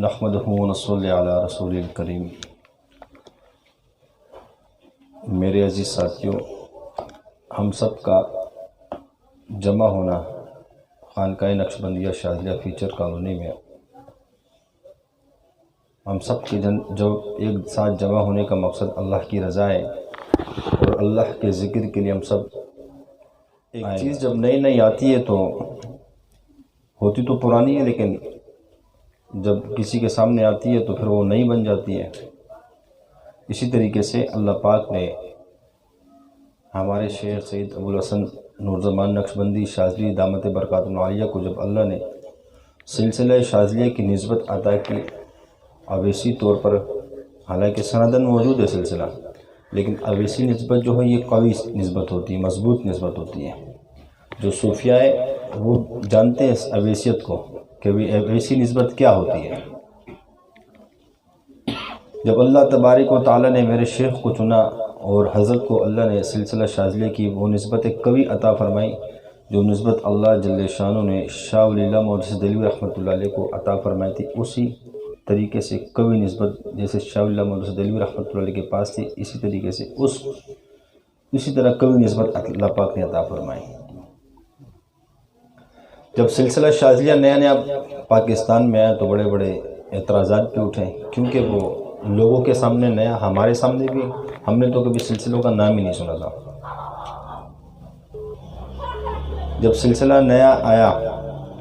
نحمدہ و نصلی علی رسول الکریم۔ میرے عزیز ساتھیوں، ہم سب کا جمع ہونا خانقاہ نقشبندیہ شاذلیہ فیچر کالونی میں، ہم سب کے جو ایک ساتھ جمع ہونے کا مقصد اللہ کی رضا ہے اور اللہ کے ذکر کے لیے ہم سب ایک چیز جب نئی نئی آتی ہے تو ہوتی تو پرانی ہے، لیکن جب کسی کے سامنے آتی ہے تو پھر وہ نئی بن جاتی ہے۔ اسی طریقے سے اللہ پاک نے ہمارے شیخ سید ابوالحسن نورزمان نقشبندی شاذلی دامت برکاتہ العالیہ کو جب اللہ نے سلسلہ شاذلیہ کی نسبت عطا کی، اویسی طور پر، حالانکہ سندن موجود ہے سلسلہ، لیکن اویسی نسبت جو ہے یہ قوی نسبت ہوتی ہے، مضبوط نسبت ہوتی ہے۔ جو صوفیاء ہے وہ جانتے ہیں اس اویسیت کو کہ اویسی نسبت کیا ہوتی ہے۔ جب اللہ تبارک و تعالیٰ نے میرے شیخ کو چنا اور حضرت کو اللہ نے سلسلہ شاذلیہ کی وہ نسبت قوی عطا فرمائی، جو نسبت اللہ جل شانہ نے شاہ ولی اللہ محدث دہلوی رحمۃ اللہ علیہ کو عطا فرمائی تھی، اسی طریقے سے قوی نسبت جیسے شاہ ولی اللہ محدث دہلوی رحمۃ اللہ علیہ کے پاس تھی، اسی طریقے سے اسی طرح قوی نسبت اللہ پاک نے عطا فرمائی۔ جب سلسلہ شاذلیہ نیا پاکستان میں آیا تو بڑے بڑے اعتراضات بھی اٹھے، کیونکہ وہ لوگوں کے سامنے نیا، ہمارے سامنے بھی، ہم نے تو کبھی سلسلوں کا نام ہی نہیں سنا تھا۔ جب سلسلہ نیا آیا،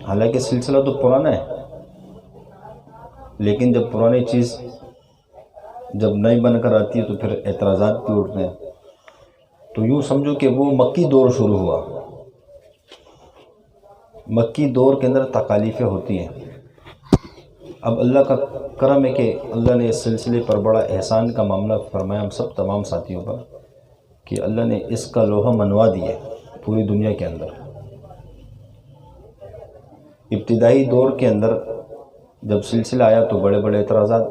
حالانکہ سلسلہ تو پرانا ہے، لیکن جب پرانی چیز جب نئی بن کر آتی ہے تو پھر اعتراضات بھی اٹھتے ہیں۔ تو یوں سمجھو کہ وہ مکی دور شروع ہوا۔ مکی دور کے اندر تکالیفیں ہوتی ہیں۔ اب اللہ کا کرم ہے کہ اللہ نے اس سلسلے پر بڑا احسان کا معاملہ فرمایا ہم سب تمام ساتھیوں پر، کہ اللہ نے اس کا لوہا منوا دیا پوری دنیا کے اندر۔ ابتدائی دور کے اندر جب سلسلہ آیا تو بڑے بڑے اعتراضات،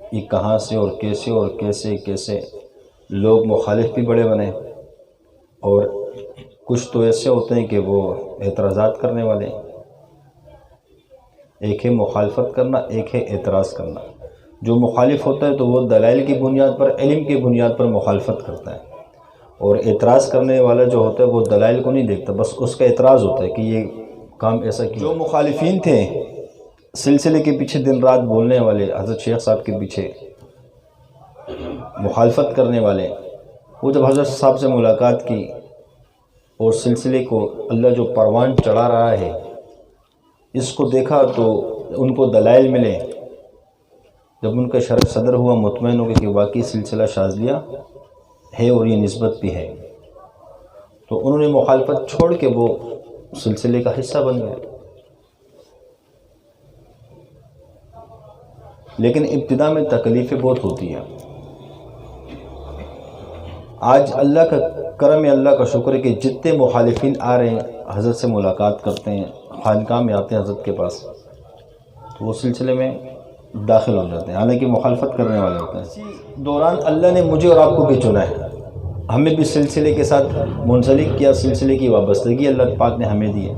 یہ کہاں سے اور کیسے لوگ مخالف بھی بڑے بنے، اور کچھ تو ایسے ہوتے ہیں کہ وہ اعتراضات کرنے والے، ایک ہے مخالفت کرنا، ایک ہے اعتراض کرنا۔ جو مخالف ہوتا ہے تو وہ دلائل کی بنیاد پر، علم کی بنیاد پر مخالفت کرتا ہے، اور اعتراض کرنے والا جو ہوتا ہے وہ دلائل کو نہیں دیکھتا، بس اس کا اعتراض ہوتا ہے کہ یہ کام ایسا کیوں۔ جو مخالفین تھے سلسلے کے پیچھے دن رات بولنے والے، حضرت شیخ صاحب کے پیچھے مخالفت کرنے والے، وہ جب حضرت صاحب سے ملاقات کی اور سلسلے کو اللہ جو پروان چڑھا رہا ہے اس کو دیکھا تو ان کو دلائل ملے، جب ان کا شرح صدر ہوا، مطمئن ہو گیا کہ واقعی سلسلہ شاذلیہ ہے اور یہ نسبت بھی ہے، تو انہوں نے مخالفت چھوڑ کے وہ سلسلے کا حصہ بن گئے۔ لیکن ابتدا میں تکلیفیں بہت ہوتی ہیں۔ آج اللہ کا کرم ہے، اللہ کا شکر ہے کہ جتنے مخالفین آ رہے ہیں حضرت سے ملاقات کرتے ہیں، خانقاہ میں آتے ہیں حضرت کے پاس، تو وہ سلسلے میں داخل ہو جاتے ہیں، حالانکہ مخالفت کرنے والے ہوتے ہیں۔ اسی دوران اللہ نے مجھے اور آپ کو بھی چنا ہے، ہمیں بھی سلسلے کے ساتھ منسلک کیا، سلسلے کی وابستگی اللہ پاک نے ہمیں دی ہے،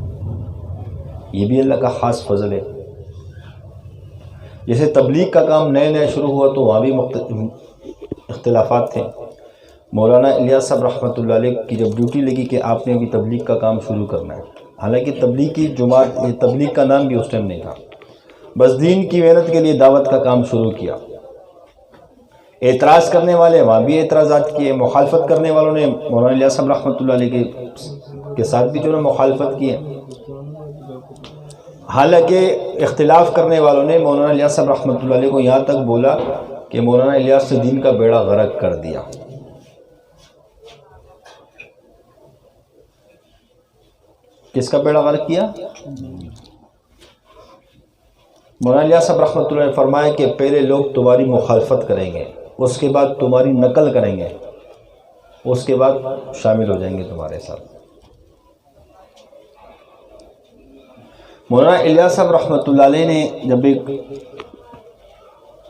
یہ بھی اللہ کا خاص فضل ہے۔ جیسے تبلیغ کا کام نئے شروع ہوا تو وہاں بھی اختلافات تھے۔ مولانا الیاس صاحب رحمۃ اللہ علیہ کی جب ڈیوٹی لگی کہ آپ نے ابھی تبلیغ کا کام شروع کرنا ہے، حالانکہ تبلیغ کی جماعت، تبلیغ کا نام بھی اس ٹائم نہیں تھا، بس دین کی محنت کے لیے دعوت کا کام شروع کیا۔ اعتراض کرنے والے وہاں بھی اعتراضات کیے، مخالفت کرنے والوں نے مولانا الیاس صاحب رحمۃ اللہ علیہ کے ساتھ بھی جو ہے مخالفت کی ہے، حالانکہ اختلاف کرنے والوں نے مولانا الیاس صاحب رحمۃ اللہ علیہ کو یہاں تک بولا کہ مولانا الیاس سے دین کا بیڑا غرق کر دیا۔ کس کا بیڑا غرق کیا؟ مولانا الیاس صاحب رحمۃ اللہ نے فرمایا کہ پہلے لوگ تمہاری مخالفت کریں گے، اس کے بعد تمہاری نقل کریں گے، اس کے بعد شامل ہو جائیں گے تمہارے ساتھ۔ مولانا الیاس صاحب رحمۃ اللہ علیہ نے جب ایک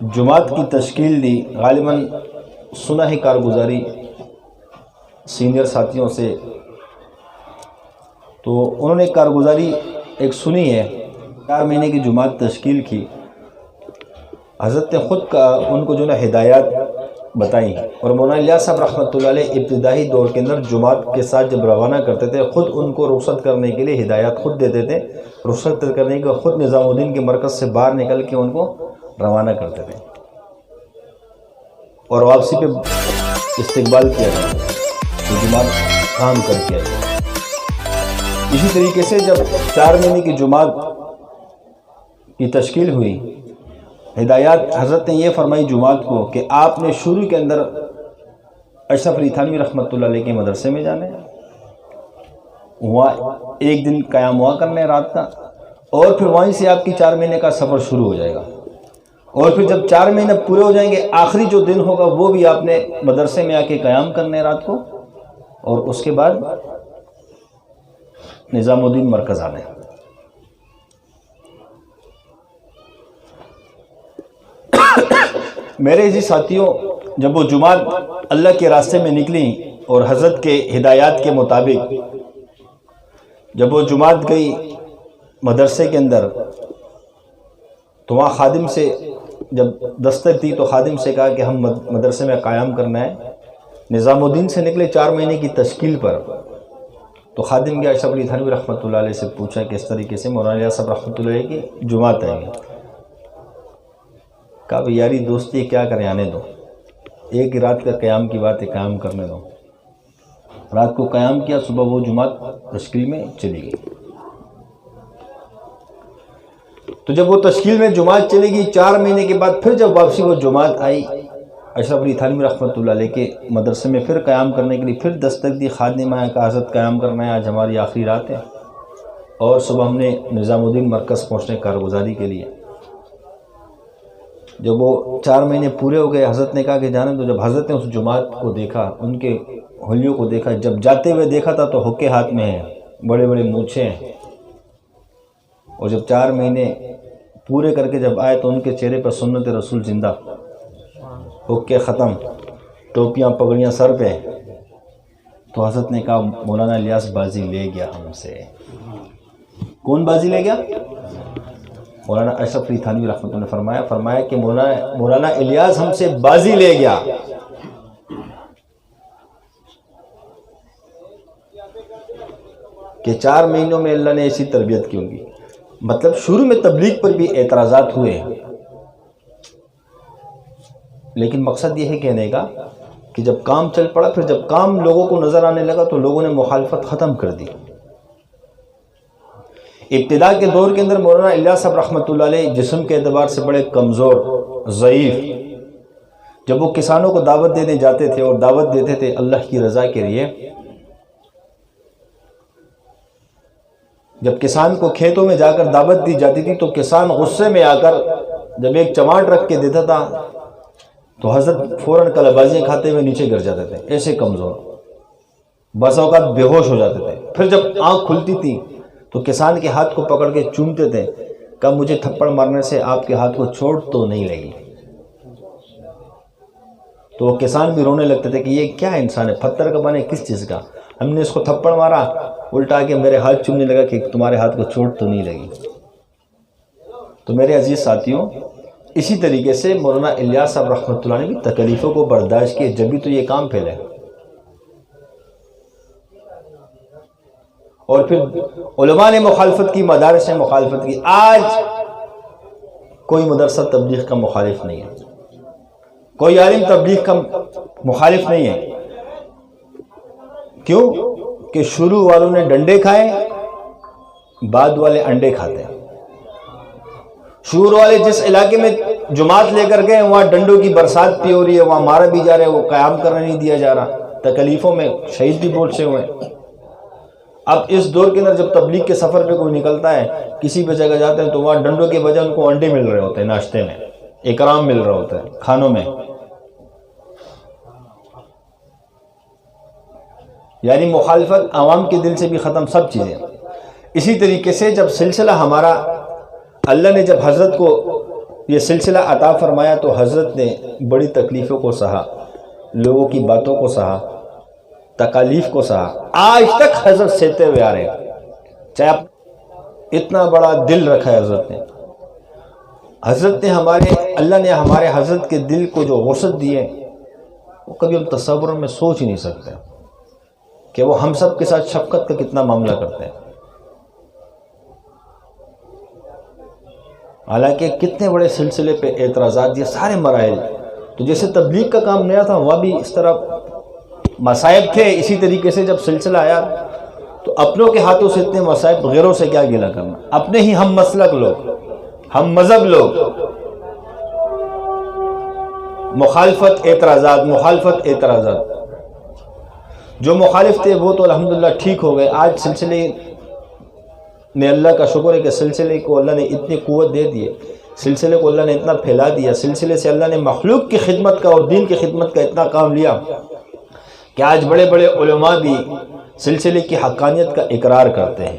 جماعت کی تشکیل دی، غالباً سنا ہے کارگزاری سینئر ساتھیوں سے، تو انہوں نے کارگزاری ایک سنی ہے 4 مہینے کی جماعت تشکیل کی، حضرت نے خود کا ان کو جو ہے ہدایات بتائی، اور مولانا الیاس صاحب رحمۃ اللہ علیہ ابتدائی دور کے اندر جماعت کے ساتھ جب روانہ کرتے تھے خود ان کو رخصت کرنے کے لیے ہدایات خود دیتے تھے، رخصت کرنے کے خود نظام الدین کے مرکز سے باہر نکل کے ان کو روانہ کرتے تھے اور واپسی پہ استقبال کیا جاتا تو جماعت کام کر کے آئی۔ اسی طریقے سے جب 4 مہینے کی جماعت کی تشکیل ہوئی، ہدایات حضرت نے یہ فرمائی جماعت کو کہ آپ نے شروع کے اندر اشرف علی تھانوی رحمۃ اللہ علیہ کے مدرسے میں جانا ہے، وہاں ایک دن قیام ہوا کرنا ہے رات کا، اور پھر وہیں سے آپ کی 4 مہینے کا سفر شروع ہو جائے گا، اور پھر جب 4 مہینے پورے ہو جائیں گے آخری جو دن ہوگا وہ بھی آپ نے مدرسے میں آ کے قیام کرنا ہے رات کو، اور اس کے بعد نظام الدین مرکز آنا ہے۔ میرے جی ساتھیوں، جب وہ جماعت اللہ کے راستے میں نکلی اور حضرت کے ہدایات کے مطابق جب وہ جماعت گئی مدرسے کے اندر، تو وہاں خادم سے جب دستک دی تو خادم سے کہا کہ ہم مدرسے میں قیام کرنا ہے۔ نظام الدین سے نکلے 4 مہینے کی تشکیل پر، تو خادم گیا اشرف علی تھانوی رحمۃ اللہ علیہ سے پوچھا کہ اس طریقے سے مولانا الیاس صاحب رحمۃ اللہ علیہ کی جماعت آئے گی۔ کہا بھئی یاری دوستی کیا کریں، آنے دو، ایک رات کا قیام کی بات ہے، قیام کرنے دو۔ رات کو قیام کیا، صبح وہ جماعت تشکیل میں چلی گئی۔ تو جب وہ تشکیل میں جماعت چلے گی 4 مہینے کے بعد، پھر جب واپسی وہ جماعت آئی اشرف علی تھانوی رحمۃ اللہ علیہ کے مدرسے میں پھر قیام کرنے کے لیے پھر دستک دی، خادم آیا کہ حضرت قیام کرنا ہے، آج ہماری آخری رات ہے، اور صبح ہم نے نظام الدین مرکز پہنچنے کارگزاری کے لیے۔ جب وہ 4 مہینے پورے ہو گئے، حضرت نے کہا کہ جانے دو۔ جب حضرت نے اس جماعت کو دیکھا، ان کے حلیوں کو دیکھا، جب جاتے ہوئے دیکھا تھا تو حقے ہاتھ میں ہیں، بڑے بڑے مونچھیں ہیں، اور جب 4 مہینے پورے کر کے جب آئے تو ان کے چہرے پر سنت رسول زندہ، حقے ختم، ٹوپیاں پگڑیاں سر پہ، تو حضرت نے کہا مولانا الیاس بازی لے گیا ہم سے۔ کون بازی لے گیا؟ مولانا اشرف علی تھانوی رحمۃ اللہ نے فرمایا کہ مولانا الیاس ہم سے بازی لے گیا۔ کہ 4 مہینوں میں اللہ نے ایسی تربیت کیوں کی۔ مطلب شروع میں تبلیغ پر بھی اعتراضات ہوئے، لیکن مقصد یہ ہے کہنے کا کہ جب کام چل پڑا، پھر جب کام لوگوں کو نظر آنے لگا تو لوگوں نے مخالفت ختم کر دی۔ ابتدا کے دور کے اندر مولانا الیاس صاحب رحمۃ اللہ علیہ جسم کے اعتبار سے بڑے کمزور، ضعیف، جب وہ کسانوں کو دعوت دینے جاتے تھے اور دعوت دیتے تھے اللہ کی رضا کے لیے، جب کسان کو کھیتوں میں جا کر دعوت دی جاتی تھی تو کسان غصے میں آ کر جب ایک چماٹ رکھ کے دیتا تھا تو حضرت فوراً کلابازیاں کھاتے ہوئے نیچے گر جاتے تھے، ایسے کمزور، بعض اوقات بے ہوش ہو جاتے تھے۔ پھر جب آنکھ کھلتی تھی تو کسان کے ہاتھ کو پکڑ کے چومتے تھے، کہا مجھے تھپڑ مارنے سے آپ کے ہاتھ کو چوٹ تو نہیں لگی۔ تو وہ کسان بھی رونے لگتے تھے کہ یہ کیا انسان ہے، پتھر کا بنے کس چیز کا، ہم نے اس کو تھپڑ مارا، الٹا کے میرے ہاتھ چومنے لگا کہ تمہارے ہاتھ کو چوٹ تو نہیں لگی۔ تو میرے عزیز ساتھیوں، اسی طریقے سے مولانا الیاس صاحب رحمۃ اللہ نے بھی تکلیفوں کو برداشت کیے، جب بھی تو یہ کام پھیلے۔ اور پھر علماء نے مخالفت کی، مدارس نے مخالفت کی۔ آج کوئی مدرسہ تبلیغ کا مخالف نہیں ہے، کوئی عالم تبلیغ کا مخالف نہیں ہے۔ کیوں؟ کہ شروع والوں نے ڈنڈے کھائے، بعد والے انڈے کھاتے ہیں۔ شروع والے جس علاقے میں جماعت لے کر گئے وہاں ڈنڈوں کی برسات بھی ہو رہی ہے، وہاں مارا بھی جا رہے، وہ قیام کرنے نہیں دیا جا رہا، تکلیفوں میں شہید بھی بہت سے ہوئے۔ اب اس دور کے اندر جب تبلیغ کے سفر پہ کوئی نکلتا ہے، کسی بھی جگہ جاتے ہیں تو وہاں ڈنڈوں کے بجائے ان کو انڈے مل رہے ہوتے ہیں، ناشتے میں اکرام مل رہا ہوتا ہے، کھانوں میں۔ یعنی مخالفت عوام کے دل سے بھی ختم، سب چیزیں۔ اسی طریقے سے جب سلسلہ ہمارا اللہ نے جب حضرت کو یہ سلسلہ عطا فرمایا تو حضرت نے بڑی تکلیفوں کو سہا، لوگوں کی باتوں کو سہا، تکالیف کو سہا، آج تک حضرت سہتے ہوئے آ رہے ہیں۔ چاہے اتنا بڑا دل رکھا ہے حضرت نے اللہ نے ہمارے حضرت کے دل کو جو وسعت دی ہے وہ کبھی ہم تصور میں سوچ ہی نہیں سکتے کہ وہ ہم سب کے ساتھ شفقت کا کتنا معاملہ کرتے ہیں. حالانکہ کتنے بڑے سلسلے پہ اعتراضات، یہ سارے مراحل تو جیسے تبلیغ کا کام نیا تھا وہاں بھی اس طرح مصائب تھے. اسی طریقے سے جب سلسلہ آیا تو اپنوں کے ہاتھوں سے اتنے مصائب، غیروں سے کیا گلہ کرنا. اپنے ہی ہم مسلک لوگ، ہم مذہب لوگ، مخالفت اعتراضات. جو مخالف تھے وہ تو الحمدللہ ٹھیک ہو گئے. آج سلسلے نے، اللہ کا شکر ہے کہ سلسلے کو اللہ نے اتنی قوت دے دی ہے، سلسلے کو اللہ نے اتنا پھیلا دیا، سلسلے سے اللہ نے مخلوق کی خدمت کا اور دین کی خدمت کا اتنا کام لیا کہ آج بڑے بڑے علماء بھی سلسلے کی حقانیت کا اقرار کرتے ہیں.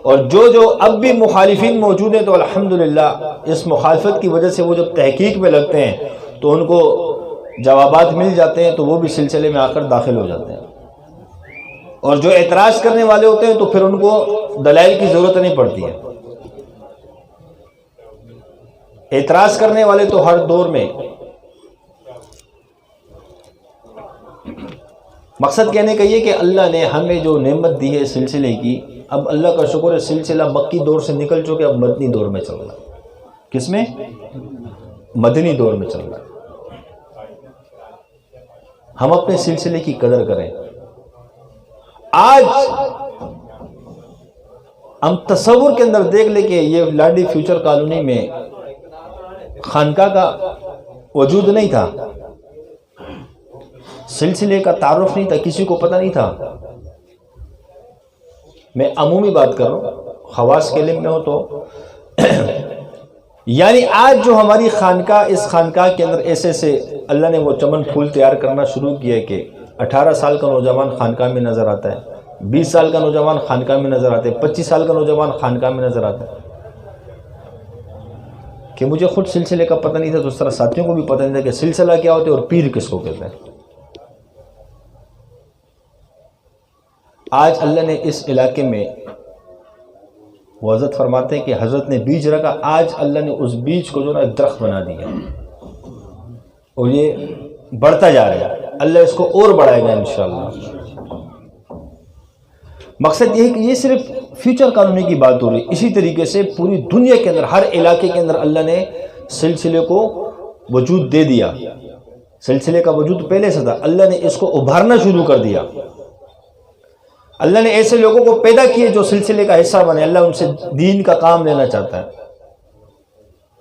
اور جو اب بھی مخالفین موجود ہیں تو الحمدللہ اس مخالفت کی وجہ سے وہ جب تحقیق میں لگتے ہیں تو ان کو جوابات مل جاتے ہیں، تو وہ بھی سلسلے میں آ کر داخل ہو جاتے ہیں. اور جو اعتراض کرنے والے ہوتے ہیں تو پھر ان کو دلائل کی ضرورت نہیں پڑتی ہے. اعتراض کرنے والے تو ہر دور میں. مقصد کہنے کا یہ کہ اللہ نے ہمیں جو نعمت دی ہے سلسلے کی، اب اللہ کا شکر ہے سلسلہ مکی دور سے نکل چکے، اب مدنی دور میں چل رہا ہے. کس میں؟ مدنی دور میں چل رہا ہے. ہم اپنے سلسلے کی قدر کریں. آج ہم تصور کے اندر دیکھ لیں کہ یہ لانڈی فیوچر کالونی میں خانقاہ کا وجود نہیں تھا، سلسلے کا تعارف نہیں تھا، کسی کو پتہ نہیں تھا. میں عمومی بات کر رہا ہوں، خواص کے علم میں ہو تو یعنی آج جو ہماری خانقاہ، اس خانقاہ کے اندر ایسے اللہ نے وہ چمن پھول تیار کرنا شروع کیا کہ 18 سال کا نوجوان خانقاہ میں نظر آتا ہے، 20 سال کا نوجوان خانقاہ میں نظر آتا ہے، 25 سال کا نوجوان خانقاہ میں نظر آتا ہے. کہ مجھے خود سلسلے کا پتہ نہیں تھا تو اس طرح ساتھیوں کو بھی پتہ نہیں تھا کہ سلسلہ کیا ہوتا ہے اور پیر کس کو کہتے ہیں. آج اللہ نے اس علاقے میں، وہ حضرت فرماتے ہیں کہ حضرت نے بیج رکھا، آج اللہ نے اس بیج کو جو نا درخت بنا دیا اور یہ بڑھتا جا رہا ہے. اللہ اس کو اور بڑھائے گا انشاءاللہ. مقصد یہ ہے کہ یہ صرف فیوچر کالونی کی بات ہو رہی ہے. اسی طریقے سے پوری دنیا کے اندر، ہر علاقے کے اندر اللہ نے سلسلے کو وجود دے دیا. سلسلے کا وجود پہلے سے تھا، اللہ نے اس کو ابھارنا شروع کر دیا. اللہ نے ایسے لوگوں کو پیدا کیے جو سلسلے کا حصہ بنے. اللہ ان سے دین کا کام لینا چاہتا ہے.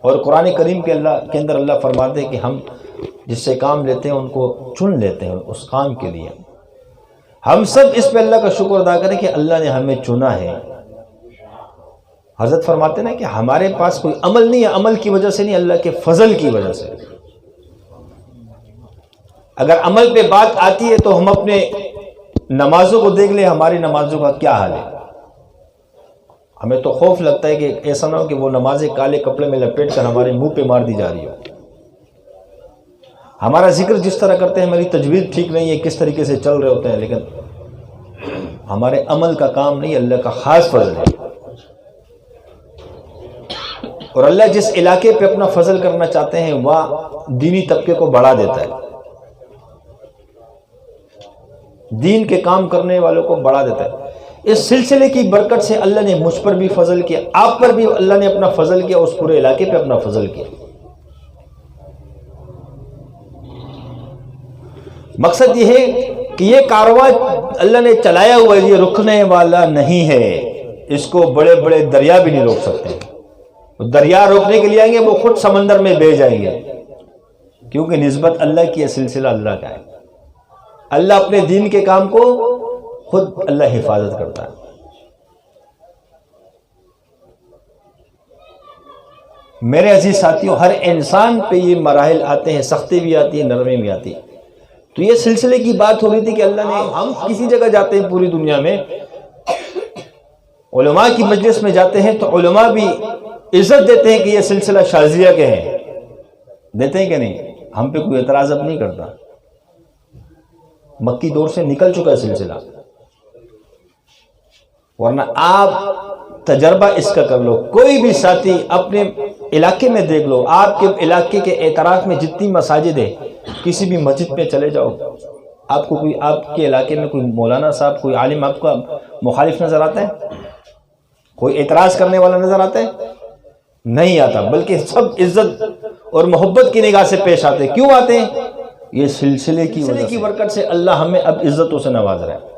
اور قرآن کریم کے اندر اللہ فرماتے ہیں کہ ہم جس سے کام لیتے ہیں ان کو چن لیتے ہیں اس کام کے لیے. ہم سب اس پہ اللہ کا شکر ادا کریں کہ اللہ نے ہمیں چنا ہے. حضرت فرماتے ہیں نا کہ ہمارے پاس کوئی عمل نہیں ہے، عمل کی وجہ سے نہیں، اللہ کے فضل کی وجہ سے. اگر عمل پہ بات آتی ہے تو ہم اپنے نمازوں کو دیکھ لیں، ہماری نمازوں کا کیا حال ہے. ہمیں تو خوف لگتا ہے کہ ایسا نہ ہو کہ وہ نمازیں کالے کپڑے میں لپیٹ کر ہمارے منہ پہ مار دی جا رہی ہو. ہمارا ذکر جس طرح کرتے ہیں، ہماری تجوید ٹھیک نہیں ہے، کس طریقے سے چل رہے ہوتے ہیں، لیکن ہمارے عمل کا کام نہیں، اللہ کا خاص فضل ہے. اور اللہ جس علاقے پہ اپنا فضل کرنا چاہتے ہیں وہاں دینی طبقے کو بڑھا دیتا ہے، دین کے کام کرنے والوں کو بڑھا دیتا ہے. اس سلسلے کی برکت سے اللہ نے مجھ پر بھی فضل کیا، آپ پر بھی اللہ نے اپنا فضل کیا، اس پورے علاقے پہ اپنا فضل کیا. مقصد یہ ہے کہ یہ کارواں اللہ نے چلایا ہوا ہے، یہ رکنے والا نہیں ہے. اس کو بڑے بڑے دریا بھی نہیں روک سکتے. دریا روکنے کے لیے آئیں گے وہ خود سمندر میں بہہ جائیں گے، کیونکہ نسبت اللہ کی ہے، سلسلہ اللہ کا ہے. اللہ اپنے دین کے کام کو خود اللہ حفاظت کرتا ہے. میرے عزیز ساتھیوں، ہر انسان پہ یہ مراحل آتے ہیں، سختی بھی آتی ہے، نرمی بھی آتی ہے. تو یہ سلسلے کی بات ہو رہی تھی کہ اللہ نے، ہم کسی جگہ جاتے ہیں پوری دنیا میں، علماء کی مجلس میں جاتے ہیں تو علماء بھی عزت دیتے ہیں کہ یہ سلسلہ شاذلیہ کے ہیں. دیتے ہیں کہ نہیں؟ ہم پہ کوئی اعتراض اب نہیں کرتا. مکی دور سے نکل چکا ہے سلسلہ. ورنہ آپ تجربہ اس کا کر لو، کوئی بھی ساتھی اپنے علاقے میں دیکھ لو، آپ کے علاقے کے اعتراف میں جتنی مساجد ہے، کسی بھی مسجد پہ چلے جاؤ، آپ کو کوئی آپ کے علاقے میں کوئی مولانا صاحب، کوئی عالم آپ کا مخالف نظر آتا ہے؟ کوئی اعتراض کرنے والا نظر آتا ہے؟ نہیں آتا، بلکہ سب عزت اور محبت کی نگاہ سے پیش آتے ہیں۔ کیوں آتے ہیں؟ یہ سلسلے کی وجہ کی برکت سے اللہ ہمیں اب عزتوں سے نواز رہا ہے۔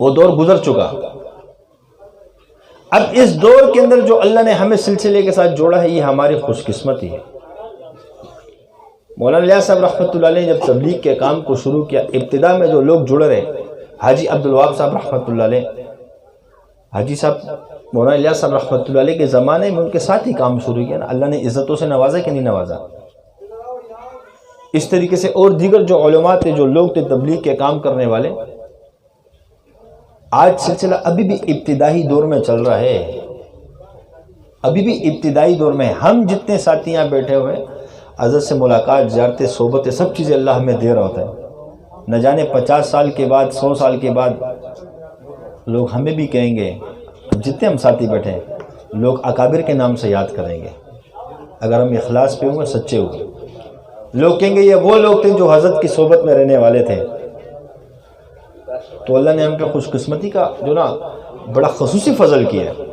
وہ دور گزر چکا، اب اس دور کے اندر جو اللہ نے ہمیں سلسلے کے ساتھ جوڑا ہے، یہ ہماری خوش قسمتی ہے۔ مولانا الیاس صاحب رحمۃ اللہ علیہ نے جب تبلیغ کے کام کو شروع کیا، ابتدا میں جو لوگ جڑ رہے، حاجی عبدالوہاب صاحب رحمۃ اللہ علیہ، حاجی صاحب مولانا الیاس صاحب رحمۃ اللہ علیہ کے زمانے میں ان کے ساتھ ہی کام شروع کیا نا، اللہ نے عزتوں سے نوازا کہ نہیں نوازا؟ اس طریقے سے اور دیگر جو علماء تھے، جو لوگ تھے تبلیغ کے کام کرنے والے، آج سلسلہ ابھی بھی ابتدائی دور میں چل رہا ہے، ابھی بھی ابتدائی دور میں۔ ہم جتنے ساتھی یہاں بیٹھے ہوئے، حضرت سے ملاقات، زیارتیں، صحبتیں، سب چیزیں اللہ ہمیں دے رہا ہوتا ہے۔ نہ جانے 50 سال کے بعد، 100 سال کے بعد لوگ ہمیں بھی کہیں گے، جتنے ہم ساتھی بیٹھے ہیں، لوگ اکابر کے نام سے یاد کریں گے، اگر ہم اخلاص پہ ہوں گے، سچے ہوں گے۔ لوگ کہیں گے یہ وہ لوگ تھے جو حضرت کی صحبت میں رہنے والے تھے۔ تو اللہ نے ہم پہ خوش قسمتی کا جو نا بڑا خصوصی فضل کیا ہے۔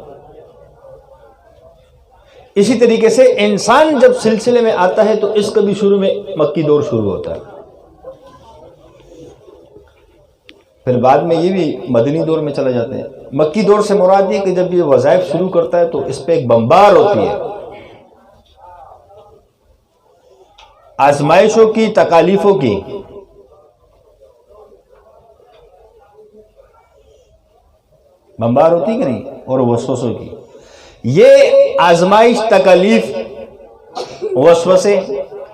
اسی طریقے سے انسان جب سلسلے میں آتا ہے تو اس کا بھی شروع میں مکی دور شروع ہوتا ہے، پھر بعد میں یہ بھی مدنی دور میں چلے جاتے ہیں۔ مکی دور سے مراد یہ کہ جب یہ وظائف شروع کرتا ہے تو اس پہ ایک بمبار ہوتی ہے، آزمائشوں کی، تکالیفوں کی۔ بمبار ہوتی کہ نہیں؟ اور وسوسوں کی۔ یہ آزمائش، تکالیف، وسوسے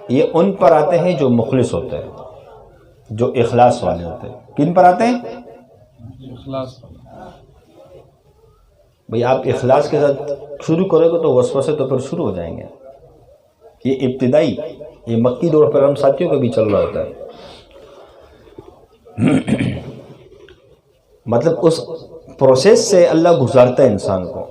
یہ ان پر آتے ہیں جو مخلص ہوتے ہیں، جو اخلاص والے ہوتے ہیں۔ کن پر آتے ہیں؟ اخلاص۔ بھئی آپ اخلاص کے ساتھ شروع کرو گے تو وسوسے تو پھر شروع ہو جائیں گے۔ یہ ابتدائی، یہ مکی دور پر ہم ساتھیوں کا بھی چل رہا ہوتا ہے۔ مطلب اس پروسیس سے اللہ گزارتا ہے انسان کو،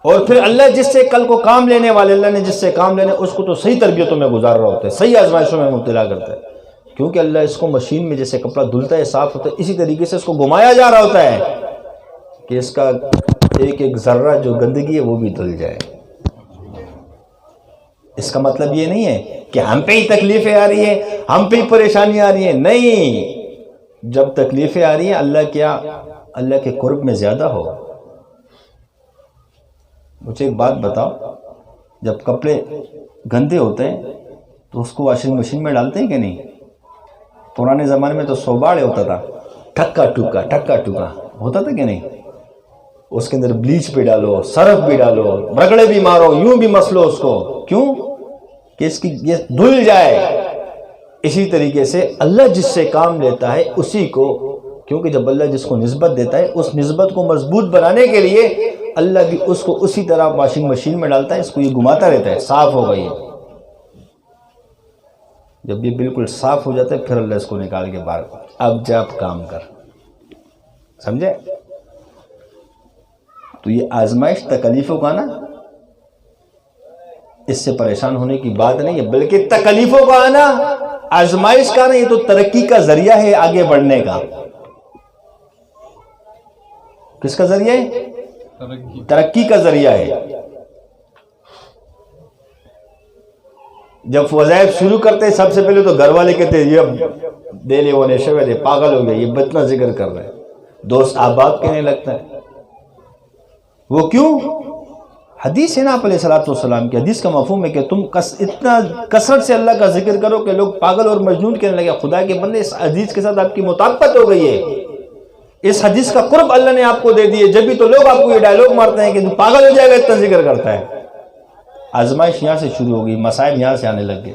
اور پھر اللہ جس سے کل کو کام لینے والے، اللہ نے جس سے کام لینے، اس کو تو صحیح تربیتوں میں گزار رہا ہوتا ہے، صحیح آزمائشوں میں مبتلا کرتا ہے، کیونکہ اللہ اس کو مشین میں جیسے کپڑا دھلتا ہے، صاف ہوتا ہے، اسی طریقے سے اس کو گھمایا جا رہا ہوتا ہے کہ اس کا ایک ایک ذرہ جو گندگی ہے وہ بھی دھل جائے۔ اس کا مطلب یہ نہیں ہے کہ ہم پہ ہی تکلیفیں آ رہی ہیں، ہم پہ ہی پریشانیاں آ رہی ہیں، نہیں۔ جب تکلیفیں آ رہی ہیں، اللہ کے قرب میں زیادہ ہو۔ مجھے ایک بات بتاؤ، جب کپڑے گندے ہوتے ہیں تو اس کو واشنگ مشین میں ڈالتے ہیں کہ نہیں؟ پرانے زمانے میں تو سوباڑ ہوتا تھا، ٹھکا ٹھکا ہوتا تھا کہ نہیں؟ اس کے اندر بلیچ بھی ڈالو، سرف بھی ڈالو، رگڑے بھی مارو، یوں بھی مسلو اس کو، کیوں؟ کہ اس کی یہ دھل جائے۔ اسی طریقے سے اللہ جس سے کام لیتا ہے اسی کو، کیونکہ جب اللہ جس کو نسبت دیتا ہے، اس نسبت کو مضبوط بنانے کے لیے اللہ بھی اس کو اسی طرح واشنگ مشین میں ڈالتا ہے، اس کو یہ گھماتا رہتا ہے، صاف ہو گئی۔ جب یہ بالکل صاف ہو جاتا ہے پھر اللہ اس کو نکال کے باہر، اب جا آپ کام کر، سمجھے؟ تو یہ آزمائش، تکلیفوں کا نا، اس سے پریشان ہونے کی بات نہیں ہے، بلکہ تکلیفوں کا آنا، آزمائش کا نا، یہ تو ترقی کا ذریعہ ہے آگے بڑھنے کا۔ کس کا ذریعہ ہے؟ ترقی کا ذریعہ ہے۔ جب وظائف شروع کرتے سب سے پہلے تو گھر والے کہتے ہیں یہ دے لے، وہ نشے میں دے، پاگل ہو گئے، یہ بتنا ذکر کر رہے ہیں۔ دوست احباب کہنے لگتا ہے، وہ کیوں؟ حدیث ہے نا آپ علیہ الصلوۃ والسلام کی، حدیث کا مفہوم ہے کہ تم اتنا کثرت سے اللہ کا ذکر کرو کہ لوگ پاگل اور مجنون کہنے لگے۔ خدا کے بندے، اس حدیث کے ساتھ آپ کی مطابقت ہو گئی ہے، اس حدیث کا قرب اللہ نے آپ کو دے دیے، جب بھی تو لوگ آپ کو یہ ڈائلوگ مارتے ہیں کہ تو پاگل ہو جائے گا اتنا ذکر کرتا ہے۔ آزمائش یہاں سے شروع ہو گئی، مصائب یہاں سے آنے لگ گئے۔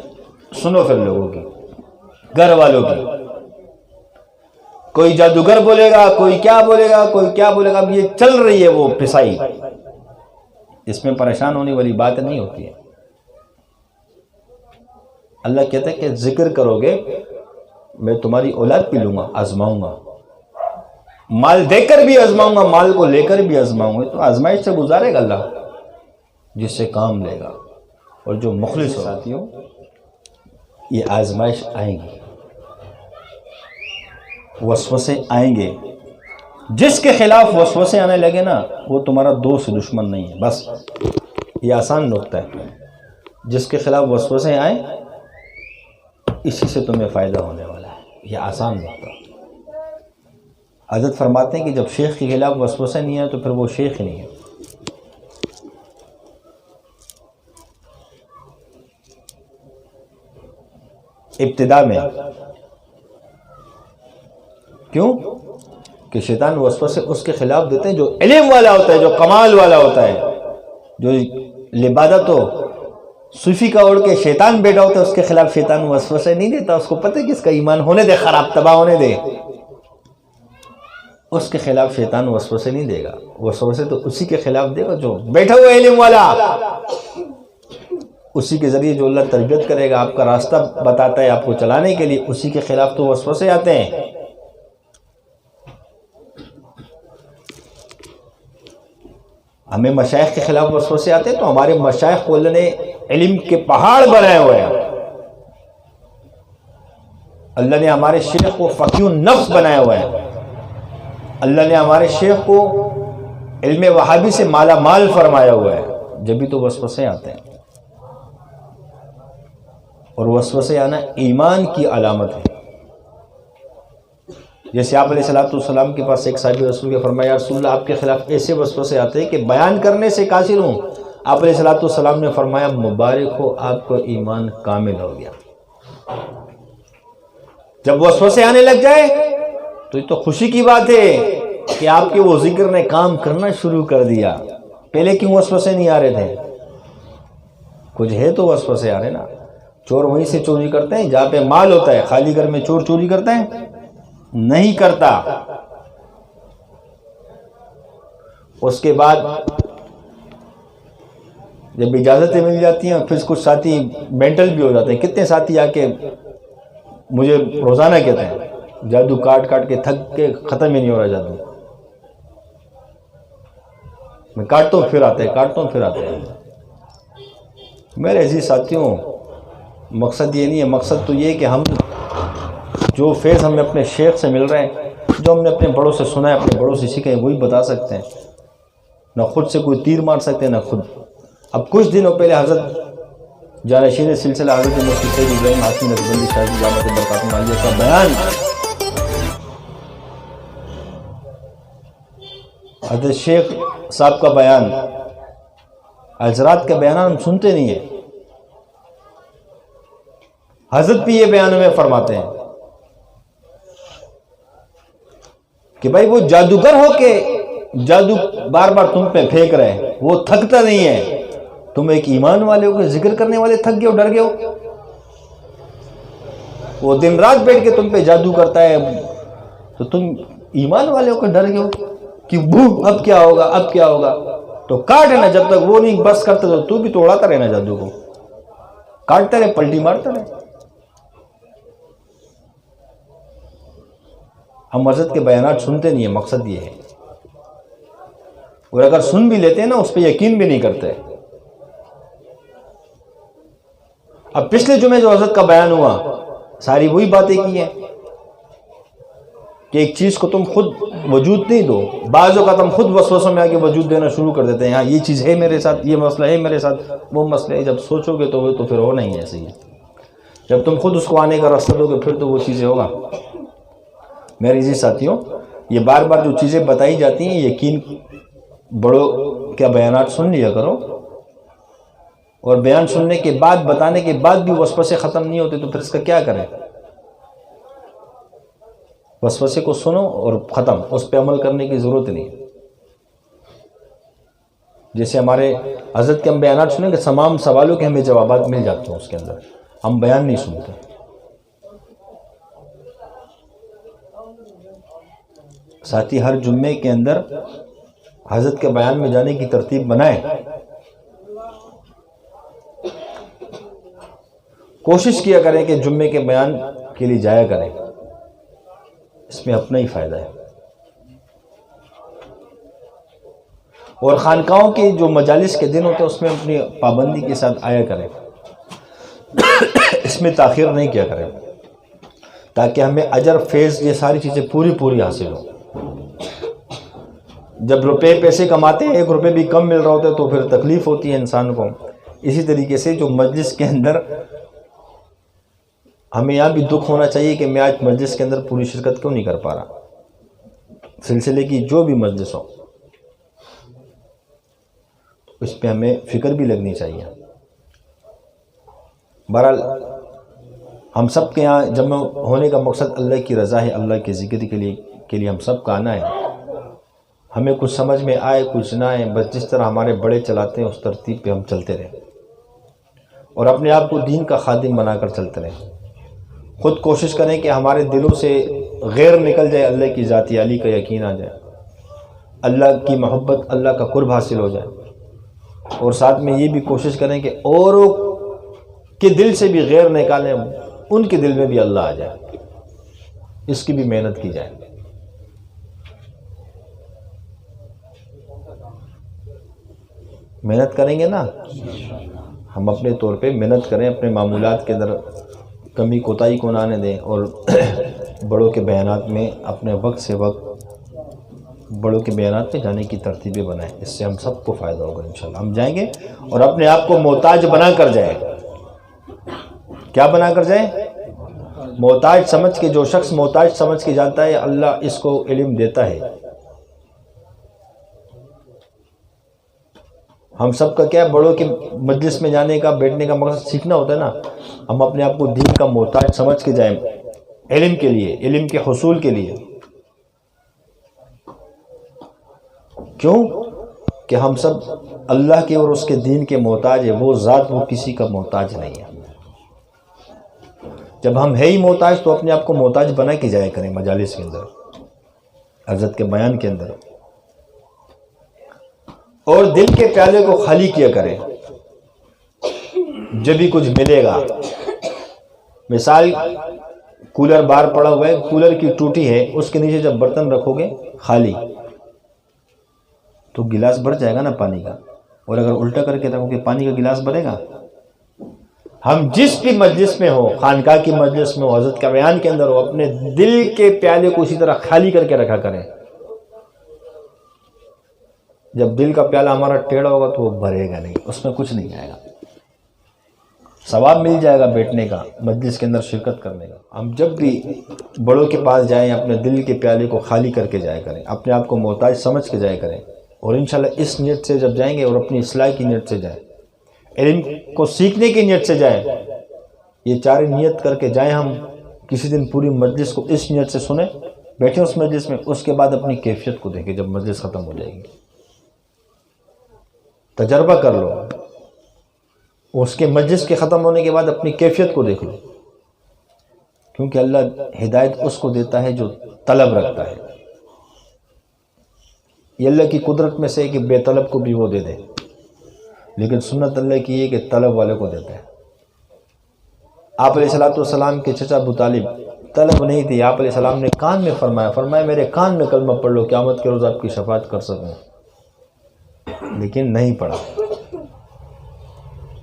سنو پھر لوگوں کی، گھر والوں کی، کوئی جادوگر بولے گا، کوئی کیا بولے گا، کوئی کیا بولے گا، اب یہ چل رہی ہے وہ پسائی۔ اس میں پریشان ہونے والی بات نہیں ہوتی ہے۔ اللہ کہتا ہے کہ ذکر کرو گے میں تمہاری اولاد پہ لوں گا، آزماؤں گا۔ مال دے کر بھی آزماؤں گا، مال کو لے کر بھی آزماؤں گا، تو آزمائش سے گزارے گا اللہ، جس سے کام لے گا۔ اور جو مخلص ہو ساتھیوں، یہ آزمائش آئیں گی، وسوسے آئیں گے۔ جس کے خلاف وسوسے آنے لگے نا، وہ تمہارا دوست دشمن نہیں ہے۔ بس یہ آسان نقطہ ہے، جس کے خلاف وسوسے آئیں اسی سے تمہیں فائدہ ہونے والا ہے، یہ آسان نقطہ۔ حضرت فرماتے ہیں کہ جب شیخ کے خلاف وسوسے نہیں آئے تو پھر وہ شیخ ہی نہیں ہے۔ ابتدا میں کیوں کہ شیطان وسوسے اس کے خلاف دیتے ہیں جو علم والا ہوتا ہے، جو کمال والا ہوتا ہے، جو لبادت ہو صوفی کا اوڑھ کے شیطان بیٹھا ہوتا ہے، اس کے خلاف شیطان وسوسے نہیں دیتا، اس کو پتہ ہے کہ اس کا ایمان ہونے دے، خراب تباہ ہونے دے، اس کے خلاف شیطان وسوسے نہیں دے گا۔ وسوسے تو اسی کے خلاف دے گا جو بیٹھا ہوا علم والا، اسی کے ذریعے جو اللہ تربیت کرے گا، آپ کا راستہ بتاتا ہے آپ کو چلانے کے لیے، اسی کے خلاف تو وسوسے آتے ہیں۔ ہمیں مشائخ کے خلاف وسوسے آتے ہیں تو ہمارے مشائخ کو اللہ نے علم کے پہاڑ بنائے ہوئے ہیں، اللہ نے ہمارے شیخ کو فقیہ النفس بنایا ہوا ہے، اللہ نے ہمارے شیخ کو علم وہابی سے مالا مال فرمایا ہوا ہے، جبھی تو وسوسے آتے ہیں۔ اور وسوسے آنا ایمان کی علامت ہے۔ جیسے آپ علیہ السلام کے پاس ایک صحابی رسول کے فرمایا، یا رسول اللہ آپ کے خلاف ایسے وسوسے آتے ہیں کہ بیان کرنے سے قاصر ہوں۔ آپ علیہ السلام نے فرمایا، مبارک ہو آپ کو ایمان کامل ہو گیا۔ جب وسوسے آنے لگ جائے تو یہ تو خوشی کی بات ہے کہ آپ کے وہ ذکر نے کام کرنا شروع کر دیا۔ پہلے کیوں وسوسے نہیں آ رہے تھے؟ کچھ ہے تو وسوسے آ رہے نا۔ چور وہیں سے چوری کرتے ہیں جہاں پہ مال ہوتا ہے، خالی گھر میں چور چوری کرتے ہیں؟ نہیں کرتا۔ اس کے بعد جب اجازتیں مل جاتی ہیں پھر کچھ ساتھی مینٹل بھی ہو جاتے ہیں۔ کتنے ساتھی آ کے مجھے روزانہ کہتے ہیں جادو کاٹ کاٹ کے تھک کے ختم ہی نہیں ہو رہا جادو، میں کاٹتا ہوں پھر آتے ہیں۔ میرے عزیز ساتھیوں، مقصد یہ نہیں ہے، مقصد تو یہ کہ ہم جو فیض ہمیں اپنے شیخ سے مل رہے ہیں، جو ہم نے اپنے بڑوں سے سنا ہے، اپنے بڑوں سے سیکھے ہیں، وہی بتا سکتے ہیں۔ نہ خود سے کوئی تیر مار سکتے ہیں، نہ خود۔ اب کچھ دنوں پہلے حضرت جانشین سلسلہ حضرت مفتی سید ابراہیم ہاشمی نقشبندی صاحب دامت برکاتہ عالیہ کا بیان، حضرت شیخ صاحب کا بیان، حضرات کا بیان ہم سنتے نہیں ہیں۔ حضرت بھی یہ بیان میں فرماتے ہیں کہ بھائی وہ جادوگر ہو کے جادو بار بار تم پہ پھینک رہے ہیں، وہ تھکتا نہیں ہے۔ تم ایک ایمان والے ہو کے ذکر کرنے والے تھک گئے ہو، ڈر گئے ہو۔ وہ دن رات بیٹھ کے تم پہ جادو کرتا ہے تو تم ایمان والے ہو کے ڈر گئے ہو کہ اب کیا ہوگا۔ تو کاٹ ہے نا، جب تک وہ نہیں بس کرتا تو بھی تو اڑاتا رہنا جادو کو، کاٹتا رہے، پلٹی مارتا رہے۔ ہم حضرت کے بیانات سنتے نہیں ہیں، مقصد یہ ہے، اور اگر سن بھی لیتے ہیں نا اس پہ یقین بھی نہیں کرتے۔ اب پچھلے جمعے جو حضرت کا بیان ہوا، ساری وہی باتیں کی ہیں کہ ایک چیز کو تم خود وجود نہیں دو۔ بعض اوقات ہم خود وسوسوں میں آ کے وجود دینا شروع کر دیتے ہیں، ہاں یہ چیز ہے میرے ساتھ، یہ مسئلہ ہے میرے ساتھ، وہ مسئلہ ہے۔ جب سوچو گے تو وہ تو پھر ہونا ہی ایسے ہی ہے۔ جب تم خود اس کو آنے کا راستہ دو گے پھر تو وہ چیزیں ہوگا۔ میرے عزیز ساتھیوں، یہ بار بار جو چیزیں بتائی جاتی ہیں، یقین بڑوں کیا بیانات سن لیا کرو، اور بیان سننے کے بعد، بتانے کے بعد بھی وسوسے ختم نہیں ہوتے تو پھر اس کا کیا کریں؟ وسوسے کو سنو اور ختم، اس پہ عمل کرنے کی ضرورت نہیں۔ جیسے ہمارے حضرت کے ہم بیانات سنیں کہ تمام سوالوں کے ہمیں جوابات مل جاتے ہیں اس کے اندر، ہم بیان نہیں سنتے۔ ساتھی ہر جمعے کے اندر حضرت کے بیان میں جانے کی ترتیب بنائیں، کوشش کیا کریں کہ جمعے کے بیان کے لیے جایا کریں، اس میں اپنا ہی فائدہ ہے۔ اور خانقاہوں کے جو مجالس کے دن ہوتے ہیں اس میں اپنی پابندی کے ساتھ آیا کریں، اس میں تاخیر نہیں کیا کریں، تاکہ ہمیں اجر فیض یہ ساری چیزیں پوری حاصل ہوں۔ جب روپے پیسے کماتے ہیں 1 روپے بھی کم مل رہا ہوتا ہے تو پھر تکلیف ہوتی ہے انسان کو۔ اسی طریقے سے جو مجلس کے اندر ہمیں یہاں بھی دکھ ہونا چاہیے کہ میں آج مجلس کے اندر پوری شرکت کیوں نہیں کر پا رہا، سلسلے کی جو بھی مجلس ہو اس پہ ہمیں فکر بھی لگنی چاہیے۔ بہرحال ہم سب کے یہاں جمع ہونے کا مقصد اللہ کی رضا ہے، اللہ کے ذکر کے لیے ہم سب کا آنا ہے۔ ہمیں کچھ سمجھ میں آئے کچھ نہ آئے، بس جس طرح ہمارے بڑے چلاتے ہیں اس ترتیب پہ ہم چلتے رہیں اور اپنے آپ کو دین کا خادم بنا کر چلتے رہیں۔ خود کوشش کریں کہ ہمارے دلوں سے غیر نکل جائے، اللہ کی ذات عالی کا یقین آ جائے، اللہ کی محبت، اللہ کا قرب حاصل ہو جائے، اور ساتھ میں یہ بھی کوشش کریں کہ اوروں کے دل سے بھی غیر نکالیں، ان کے دل میں بھی اللہ آ جائے، اس کی بھی محنت کی جائے۔ محنت کریں گے نا، ہم اپنے طور پہ محنت کریں، اپنے معمولات کے اندر کمی کوتاہی کو نہ آنے دیں، اور بڑوں کے بیانات میں اپنے وقت سے وقت بڑوں کے بیانات پہ جانے کی ترتیبیں بنائیں، اس سے ہم سب کو فائدہ ہوگا انشاءاللہ۔ ہم جائیں گے اور اپنے آپ کو محتاج بنا کر جائیں۔ کیا بنا کر جائیں؟ محتاج سمجھ کے۔ جو شخص محتاج سمجھ کے جاتا ہے اللہ اس کو علم دیتا ہے۔ ہم سب کا کیا ہے، بڑوں کے مجلس میں جانے کا، بیٹھنے کا مقصد سیکھنا ہوتا ہے نا۔ ہم اپنے آپ کو دین کا محتاج سمجھ کے جائیں، علم کے لیے، علم کے حصول کے لیے۔ کیوں کہ ہم سب اللہ کے اور اس کے دین کے محتاج ہیں، وہ ذات وہ کسی کا محتاج نہیں ہے۔ جب ہم ہے ہی محتاج تو اپنے آپ کو محتاج بنا کے جایا کریں مجالس کے اندر، حضرت کے بیان کے اندر، اور دل کے پیالے کو خالی کیا کریں۔ جب بھی کچھ ملے گا، مثال کولر باہر پڑا ہوا ہے، کولر کی ٹوٹی ہے، اس کے نیچے جب برتن رکھو گے خالی تو گلاس بھر جائے گا نا پانی کا، اور اگر الٹا کر کے رکھو گے پانی کا گلاس بھرے گا؟ ہم جس بھی مجلس میں ہو، خانقاہ کی مجلس میں ہو، حضرت کا بیان کے اندر ہو، اپنے دل کے پیالے کو اسی طرح خالی کر کے رکھا کریں۔ جب دل کا پیالہ ہمارا ٹیڑھا ہوگا تو وہ بھرے گا نہیں، اس میں کچھ نہیں آئے گا۔ ثواب مل جائے گا بیٹھنے کا، مجلس کے اندر شرکت کرنے کا۔ ہم جب بھی بڑوں کے پاس جائیں اپنے دل کے پیالے کو خالی کر کے جایا کریں، اپنے آپ کو محتاج سمجھ کے جایا کریں، اور انشاءاللہ اس نیت سے جب جائیں گے اور اپنی اصلاح کی نیت سے جائیں، علم کو سیکھنے کی نیت سے جائیں، یہ چار نیت کر کے جائیں۔ ہم کسی دن پوری مجلس کو اس نیت سے سنیں، بیٹھیں اس مجلس میں، اس کے بعد اپنی کیفیت کو دیکھیں۔ جب مجلس ختم ہو جائے گی تجربہ کر لو، اس کے مجلس کے ختم ہونے کے بعد اپنی کیفیت کو دیکھ لو، کیونکہ اللہ ہدایت اس کو دیتا ہے جو طلب رکھتا ہے۔ یہ اللہ کی قدرت میں سے ہے کہ بے طلب کو بھی وہ دے دے، لیکن سنت اللہ کی یہ کہ طلب والے کو دیتا ہے۔ آپ علیہ السلام کے چچا ابو طالب طلب نہیں تھی، آپ علیہ السلام نے کان میں فرمایا میرے کان میں کلمہ پڑھ لو، قیامت کے روز آپ کی شفاعت کر سکوں، لیکن نہیں پڑھا۔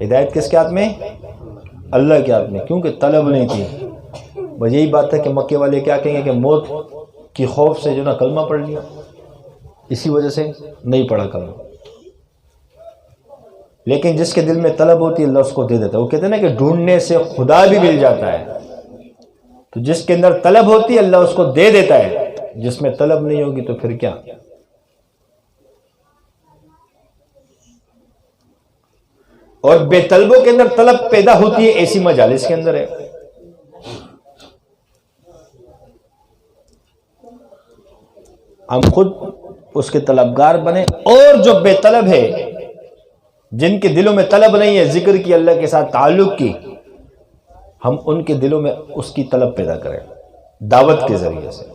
ہدایت کس کے ہاتھ میں؟ اللہ کے ہاتھ میں، کیونکہ طلب نہیں تھی۔ بس یہی بات ہے کہ مکے والے کیا کہیں گے کہ موت کی خوف سے جو نا کلمہ پڑھ لیا، اسی وجہ سے نہیں پڑھا کلمہ۔ لیکن جس کے دل میں طلب ہوتی ہے اللہ اس کو دے دیتا ہے۔ وہ کہتے ہیں نا کہ ڈھونڈنے سے خدا بھی مل جاتا ہے، تو جس کے اندر طلب ہوتی ہے اللہ اس کو دے دیتا ہے، جس میں طلب نہیں ہوگی تو پھر کیا۔ اور بے طلبوں کے اندر طلب پیدا ہوتی ہے، ایسی مجالس کے اندر ہے۔ ہم خود اس کے طلبگار بنے، اور جو بے طلب ہے، جن کے دلوں میں طلب نہیں ہے ذکر کی، اللہ کے ساتھ تعلق کی، ہم ان کے دلوں میں اس کی طلب پیدا کریں دعوت کے ذریعے سے۔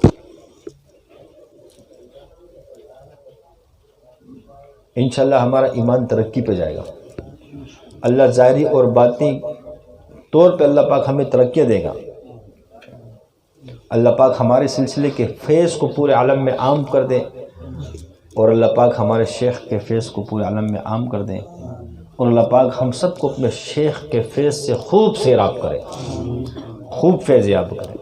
انشاءاللہ ہمارا ایمان ترقی پہ جائے گا۔ اللہ ظاہری اور باطنی طور پہ اللہ پاک ہمیں ترقی دے گا۔ اللہ پاک ہمارے سلسلے کے فیض کو پورے عالم میں عام کر دے، اور اللہ پاک ہمارے شیخ کے فیض کو پورے عالم میں عام کر دیں، اور اللہ پاک ہم سب کو اپنے شیخ کے فیض سے خوب سیراب کرے، خوب فیض یاب کرے۔